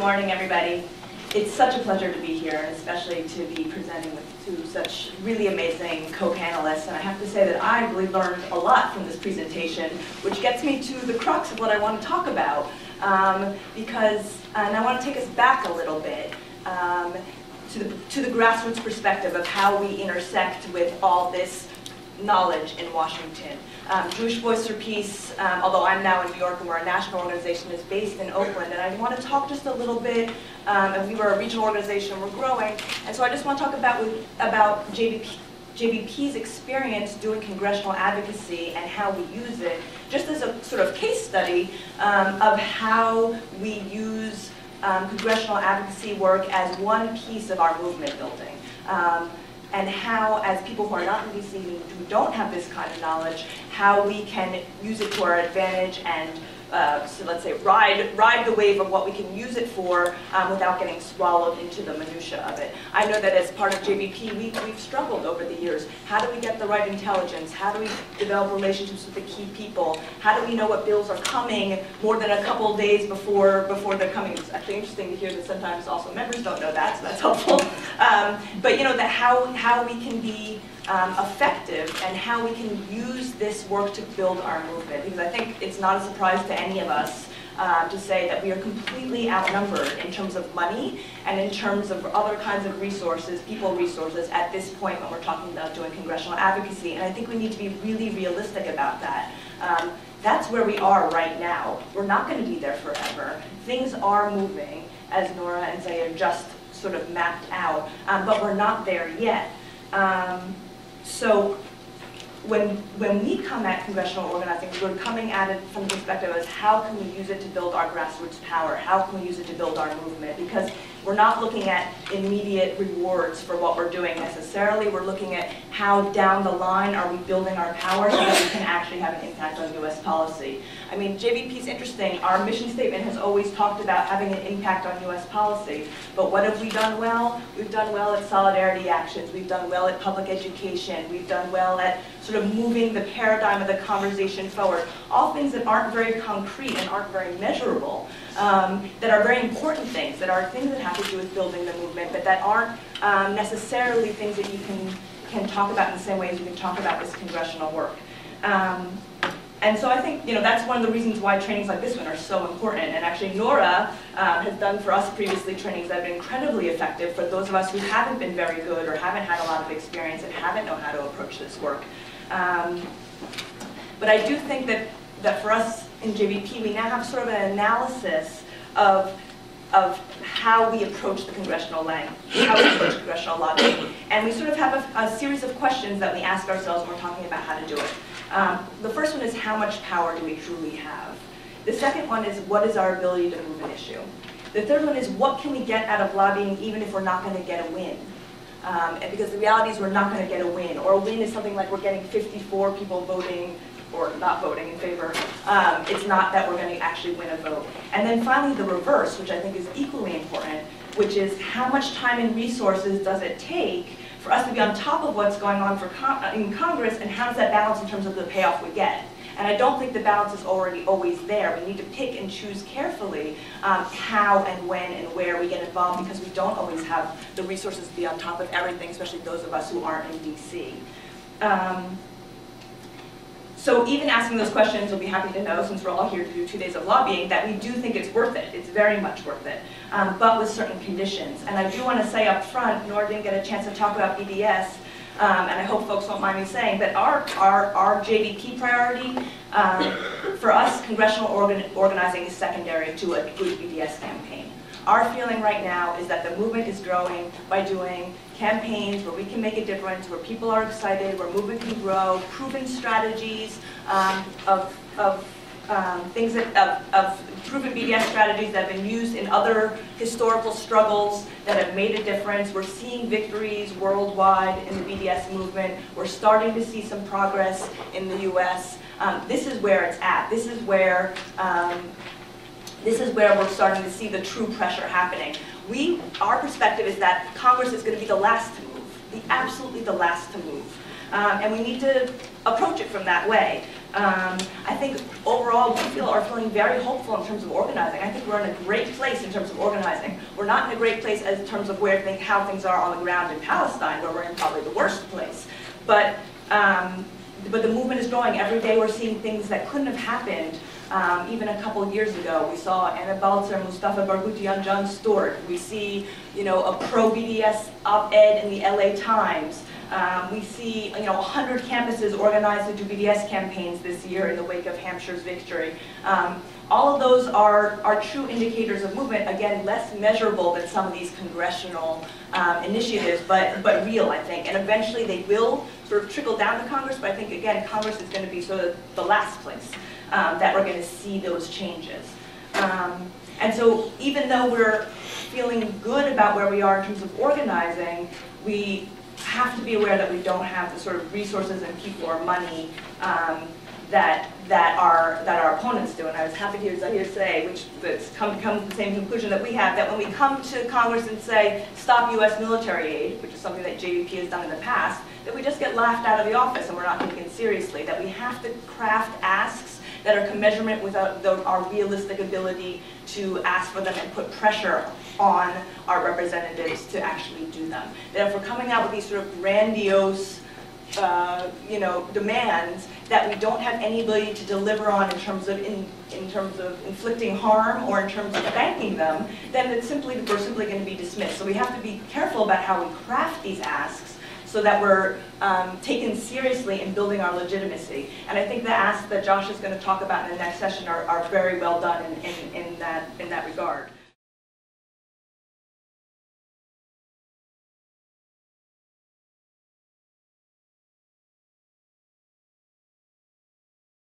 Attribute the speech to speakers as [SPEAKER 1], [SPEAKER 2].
[SPEAKER 1] morning, everybody. It's such a pleasure to be here, and especially to be presenting with two such really amazing co-panelists. And I have to say that I really learned a lot from this presentation, which gets me to the crux of what I want to talk about. And I want to take us back a little bit to the grassroots perspective of how we intersect with all this knowledge in Washington. Jewish Voice for Peace, although I'm now in New York and we're a national organization, is based in Oakland. And I want to talk just a little bit, and we were a regional organization, we're growing, and so I just want to talk about JVP's experience doing congressional advocacy and how we use it, just as a sort of case study of how we use congressional advocacy work as one piece of our movement building. And how, as people who are not in DC, who don't have this kind of knowledge, how we can use it to our advantage and, so let's say, ride the wave of what we can use it for without getting swallowed into the minutia of it. I know that as part of JVP, we've struggled over the years. How do we get the right intelligence? How do we develop relationships with the key people? How do we know what bills are coming more than a couple of days before they're coming? It's actually interesting to hear that sometimes also members don't know that, so that's helpful. But you know, that how we can be effective and how we can use this work to build our movement. Because I think it's not a surprise to any of us to say that we are completely outnumbered in terms of money and in terms of other kinds of resources, people resources, at this point when we're talking about doing congressional advocacy. And I think we need to be really realistic about that. That's where we are right now. We're not going to be there forever. Things are moving, as Nora and Zaid just sort of mapped out, but we're not there yet. So when we come at congressional organizing, we're coming at it from the perspective as how can we use it to build our grassroots power? How can we use it to build our movement? Because we're not looking at immediate rewards for what we're doing necessarily. We're looking at how down the line are we building our power so that we can actually have an impact on US policy. I mean, JVP is interesting. Our mission statement has always talked about having an impact on US policy. But what have we done well? We've done well at solidarity actions. We've done well at public education. We've done well at sort of moving the paradigm of the conversation forward. All things that aren't very concrete and aren't very measurable, that are very important things, that are things that have to do with building the movement, but that aren't necessarily things that you can talk about in the same way as you can talk about this congressional work. And so I think, you know, that's one of the reasons why trainings like this one are so important. And actually Nora has done for us previously trainings that have been incredibly effective for those of us who haven't been very good or haven't had a lot of experience and haven't known how to approach this work. But I do think that for us in JVP, we now have sort of an analysis of how we approach the congressional lane, how we approach congressional lobbying. And we sort of have a series of questions that we ask ourselves when we're talking about how to do it. The first one is, how much power do we truly have? The second one is, what is our ability to move an issue? The third one is, what can we get out of lobbying even if we're not going to get a win? And because the reality is we're not going to get a win. Or a win is something like we're getting 54 people voting or not voting in favor. It's not that we're going to actually win a vote. And then finally the reverse, which I think is equally important, which is how much time and resources does it take for us to be on top of what's going on in Congress, and how does that balance in terms of the payoff we get? And I don't think the balance is always there. We need to pick and choose carefully how and when and where we get involved, because we don't always have the resources to be on top of everything, especially those of us who aren't in DC. So even asking those questions, you'll be happy to know, since we're all here to do 2 days of lobbying, that we do think it's worth it. It's very much worth it, but with certain conditions. And I do want to say up front, Nora didn't get a chance to talk about BDS, and I hope folks won't mind me saying, but our JVP priority, for us, congressional organizing is secondary to a good BDS campaign. Our feeling right now is that the movement is growing by doing campaigns where we can make a difference, where people are excited, where movement can grow, proven strategies of proven BDS strategies that have been used in other historical struggles that have made a difference. We're seeing victories worldwide in the BDS movement. We're starting to see some progress in the US. This is where it's at. This is where we're starting to see the true pressure happening. Our perspective is that Congress is going to be the last to move, absolutely the last to move. And we need to approach it from that way. I think overall we are feeling very hopeful in terms of organizing. I think we're in a great place in terms of organizing. We're not in a great place in terms of how things are on the ground in Palestine, where we're in probably the worst place. But the movement is growing. Every day we're seeing things that couldn't have happened even a couple of years ago. We saw Anna Balzer, Mustafa Barghouti on Jon Stewart. We see, a pro-BDS op-ed in the LA Times. We see, 100 campuses organized to do BDS campaigns this year in the wake of Hampshire's victory. All of those are true indicators of movement, again, less measurable than some of these congressional initiatives, but real, I think. And eventually they will sort of trickle down to Congress, but I think, again, Congress is going to be sort of the last place that we're going to see those changes. And so even though we're feeling good about where we are in terms of organizing, we have to be aware that we don't have the sort of resources and people or money that our opponents do. And I was happy to hear Zahir say, which come to the same conclusion that we have, that when we come to Congress and say, stop US military aid, which is something that JVP has done in the past, that we just get laughed out of the office and we're not taken seriously, that we have to craft asks that are commensurate with our realistic ability to ask for them and put pressure on our representatives to actually do them. That if we're coming out with these sort of grandiose demands that we don't have any ability to deliver on in terms of inflicting harm or in terms of thanking them, then we're simply going to be dismissed. So we have to be careful about how we craft these asks so that we're taken seriously in building our legitimacy. And I think the asks that Josh is going to talk about in the next session are very well done in that regard.